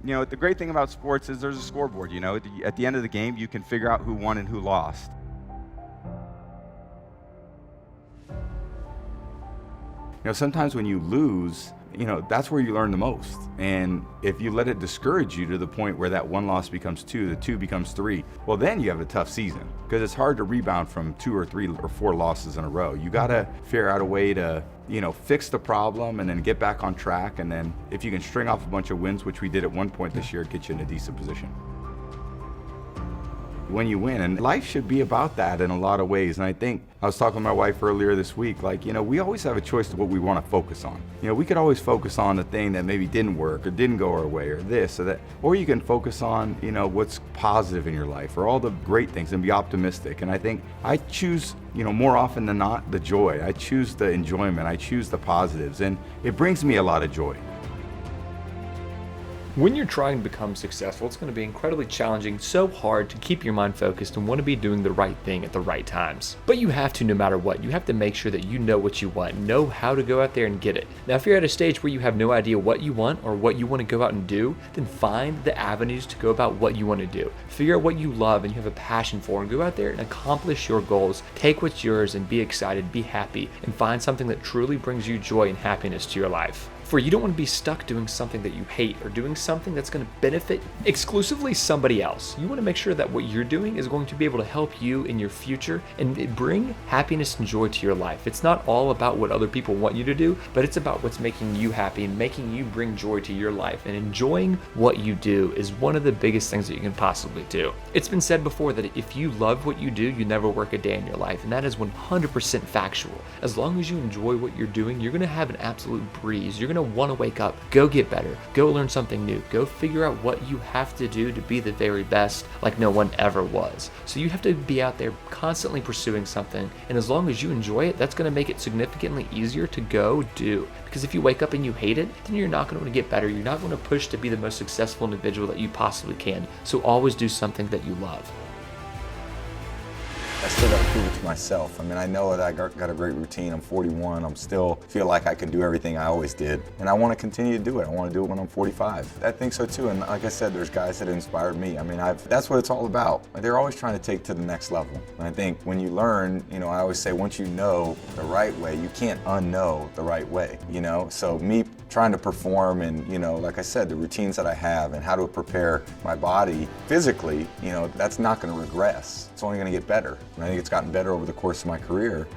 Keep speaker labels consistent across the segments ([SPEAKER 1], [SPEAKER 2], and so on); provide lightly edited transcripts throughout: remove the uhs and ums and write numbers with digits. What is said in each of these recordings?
[SPEAKER 1] The great thing about sports is there's a scoreboard. At the end of the game, you can figure out who won and who lost. Sometimes when you lose, that's where you learn the most. And if you let it discourage you to the point where that one loss becomes two, the two becomes three, well, then you have a tough season, because it's hard to rebound from 2 or 3 or 4 losses in a row. You got to figure out a way to, fix the problem and then get back on track. And then if you can string off a bunch of wins, which we did at one point this year, it gets you in a decent position. When you win, and life should be about that in a lot of ways. And I think I was talking to my wife earlier this week, we always have a choice of what we want to focus on. We could always focus on the thing that maybe didn't work or didn't go our way or this or that, or you can focus on, what's positive in your life or all the great things and be optimistic. And I think I choose, more often than not, the joy. I choose the enjoyment. I choose the positives, and it brings me a lot of joy.
[SPEAKER 2] When you're trying to become successful, it's going to be incredibly challenging, so hard to keep your mind focused and want to be doing the right thing at the right times. But you have to, no matter what. You have to make sure that you know what you want, know how to go out there and get it. Now, if you're at a stage where you have no idea what you want or what you want to go out and do, then find the avenues to go about what you want to do. Figure out what you love and you have a passion for, and go out there and accomplish your goals. Take what's yours and be excited, be happy, and find something that truly brings you joy and happiness to your life. For you don't want to be stuck doing something that you hate or doing something that's going to benefit exclusively somebody else. You want to make sure that what you're doing is going to be able to help you in your future and bring happiness and joy to your life. It's not all about what other people want you to do, but it's about what's making you happy and making you bring joy to your life. And enjoying what you do is one of the biggest things that you can possibly do. It's been said before that if you love what you do, you never work a day in your life. And that is 100% factual. As long as you enjoy what you're doing, you're going to have an absolute breeze. You're going to want to wake up, go get better, go learn something new, go figure out what you have to do to be the very best like no one ever was. So you have to be out there constantly pursuing something, and as long as you enjoy it, that's going to make it significantly easier to go do. Because if you wake up and you hate it, then you're not going to want to get better. You're not going to push to be the most successful individual that you possibly can. So always do something that you love.
[SPEAKER 3] I still got to prove it to myself. I know that I got a great routine. I'm 41. I'm still feel like I can do everything I always did. And I want to continue to do it. I want to do it when I'm 45. I think so too. And like I said, there's guys that inspired me. That's what it's all about. They're always trying to take to the next level. And I think when you learn, I always say once you know the right way, you can't unknow the right way, So me trying to perform and, like I said, the routines that I have and how to prepare my body physically, that's not going to regress. It's only going to get better. And I think it's gotten better over the course of my career.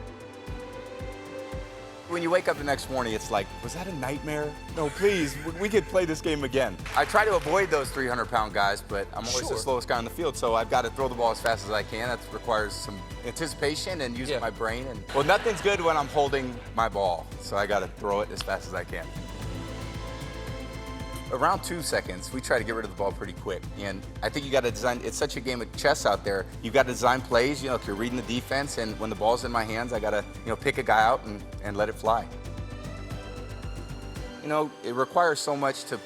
[SPEAKER 1] When you wake up the next morning, it's like, was that a nightmare? No, please, we could play this game again. I try to avoid those 300-pound guys, but I'm always the slowest guy on the field, so I've got to throw the ball as fast as I can. That requires some anticipation and using my brain. Well, nothing's good when I'm holding my ball, so I got to throw it as fast as I can. Around 2 seconds, we try to get rid of the ball pretty quick. And I think you got to design, it's such a game of chess out there. You've got to design plays, if you're reading the defense, and when the ball's in my hands, I got to, pick a guy out and let it fly. It requires so much to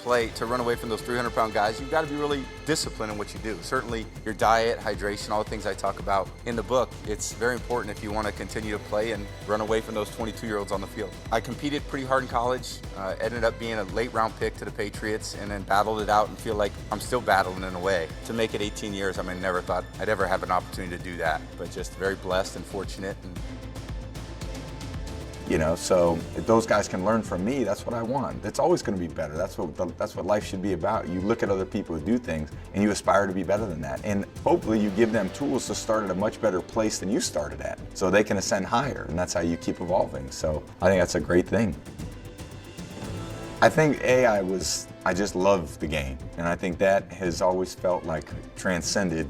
[SPEAKER 1] run away from those 300-pound guys. You've got to be really disciplined in what you do. Certainly your diet, hydration, all the things I talk about in the book, it's very important if you want to continue to play and run away from those 22-year-olds on the field. I competed pretty hard in college, ended up being a late-round pick to the Patriots, and then battled it out and feel like I'm still battling in a way. To make it 18 years, never thought I'd ever have an opportunity to do that, but just very blessed and fortunate.
[SPEAKER 3] So if those guys can learn from me, that's what I want. It's always going to be better. That's what life should be about. You look at other people who do things and you aspire to be better than that. And hopefully you give them tools to start at a much better place than you started at, so they can ascend higher. And that's how you keep evolving. So I think that's a great thing. I think I just love the game. And I think that has always felt like transcended,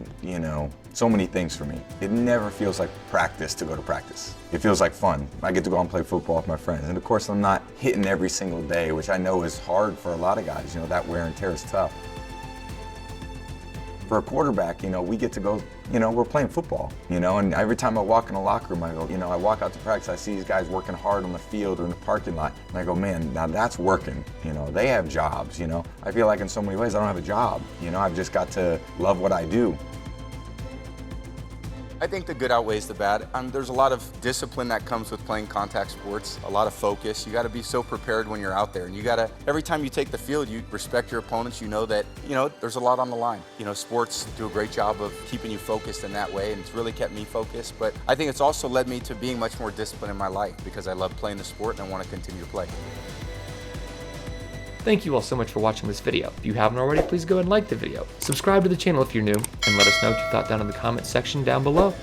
[SPEAKER 3] so many things for me. It never feels like practice to go to practice. It feels like fun. I get to go out and play football with my friends. And of course, I'm not hitting every single day, which I know is hard for a lot of guys. That wear and tear is tough. For a quarterback, we get to go, we're playing football, and every time I walk in the locker room, I go, I walk out to practice, I see these guys working hard on the field or in the parking lot, and I go, man, now that's working. They have jobs, I feel like in so many ways I don't have a job, I've just got to love what I do.
[SPEAKER 1] I think the good outweighs the bad. There's a lot of discipline that comes with playing contact sports, a lot of focus. You got to be so prepared when you're out there, and you got to, every time you take the field, you respect your opponents. You know that, there's a lot on the line. Sports do a great job of keeping you focused in that way, and it's really kept me focused. But I think it's also led me to being much more disciplined in my life because I love playing the sport and I want to continue to play.
[SPEAKER 2] Thank you all so much for watching this video. If you haven't already, please go ahead and like the video. Subscribe to the channel if you're new, and let us know what you thought down in the comments section down below.